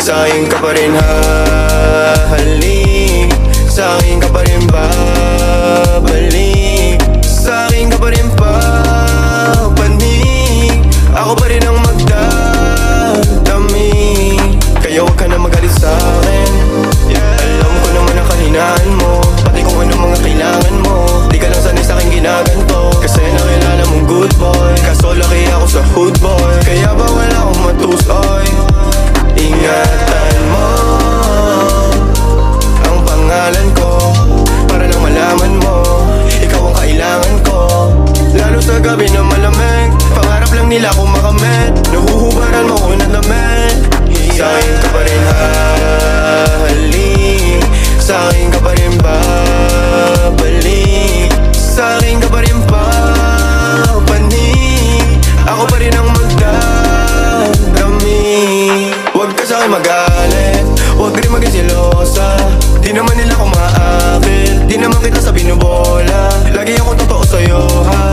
Sa'kin ka pa rin hahalik, sa'kin ka pa rin babalik, sa'kin ka pa rin papanig, ako pa rin ang magdadami. Kaya huwag ka na magalit sa'kin, alam ko naman ang kahinaan mo, pati kung ano mga kailangan mo. Di ka lang sanay sa'king ginaganto, kasi nakilala mong good boy, kaso laki ako sa hood boy. Kaya bawal akong matusoy, ingatan mo ang pangalan ko, para lang malaman mo, ikaw ang kailangan ko. Lalo sa gabi na malamig, pangarap lang nila akong makamit, nahuhubaran mo ko ng damit. Sa'kin ka pa rin hahalik, sa'kin ka pa rin babalik, sa'kin ka pa rin papanig, ako pa rin ang magdadami. Huwag ka sa'kin magalit, huwag rin maging silosa, di naman nila ako maakit, di naman kita sa binubola. Lagi ako totoo sa'yo ha,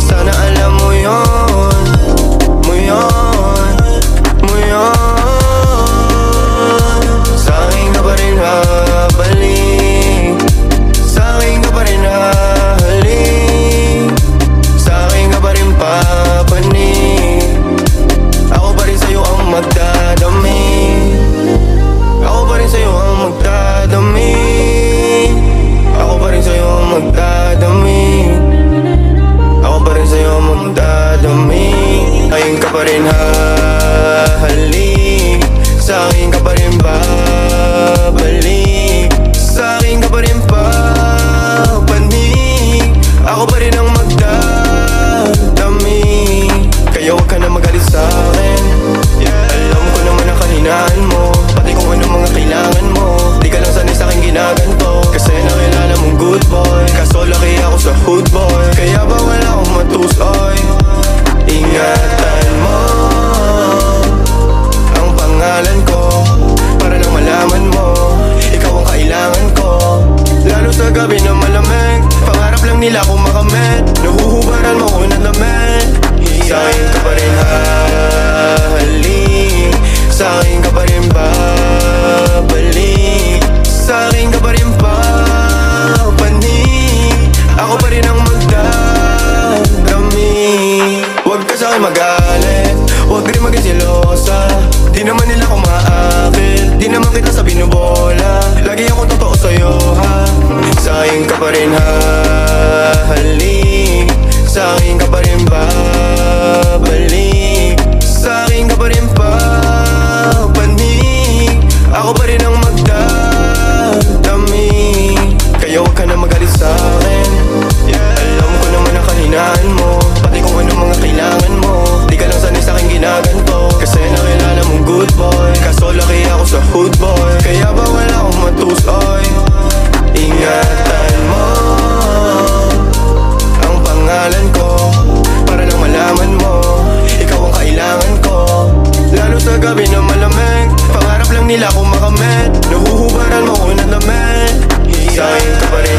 sana alam mo yun, mo yun, mo yun. Sa'kin ka pa rin habalik, sa'kin ka pa rin hahalik, sa'kin ka pa rin papanig, ako pa rin sa'yo ang magdadami, ako pa rin sa'yo ang magdadami, ako pa rin sa'yo ang magdadami, ako pa rin sa'yo ang magdadami. Sa'kin ka pa rin hahalik, sa'kin ka pa rin babalik, sa'kin ka pa rin papanig, ako pa rin ang magdadami. Kaya huwag ka na magalit sa'kin, alam ko naman ang kahinaan mo, pati kung ano mga kailangan mo. Di ka lang sanay sa'king ginaganto, kasi nakilala mong good boy, kaso laki ako sa hood boy. Kaya bawal akong matusoy, ingatan mo ang pangalan ko, para lang malaman mo, ikaw ang kailangan ko. Lalo sa gabi na malamig, pangarap lang nila akong makamit, nahuhubaran mo ko ng damit. Sa'kin ka pa rin hahalik, sa'kin ka pa rin babalik, sa'kin ka pa rin papanig, ako pa rin ang magdadami. Huwag ka sa'kin magalit, huwag rin maging silosa, di naman nila ako maakit, di naman kita sa binubola. Lagi ako totoo sa'yo ha, sa'kin ka pa rin hahalik, sa'kin ka pa rin babalik, sa'kin ka pa rin papanig, ako pa rin ang magdadami. Kaya huwag ka na magalit sa'kin, alam ko naman ang kahinaan mo, pati kung ano mga kailangan mo. Di ka lang sanay sa'king ginaganto, kasi nakilala mong good boy, kaso laki ako sa hood boy. Kaya bawal akong matusoy, ingatan mo ang pangalan ko, para lang malaman mo, ikaw ang kailangan ko. Lalo sa gabi na malamig, pangarap lang nila akong makamit, nahuhubaran mo ko ng damit. Sa'kin ka pa rin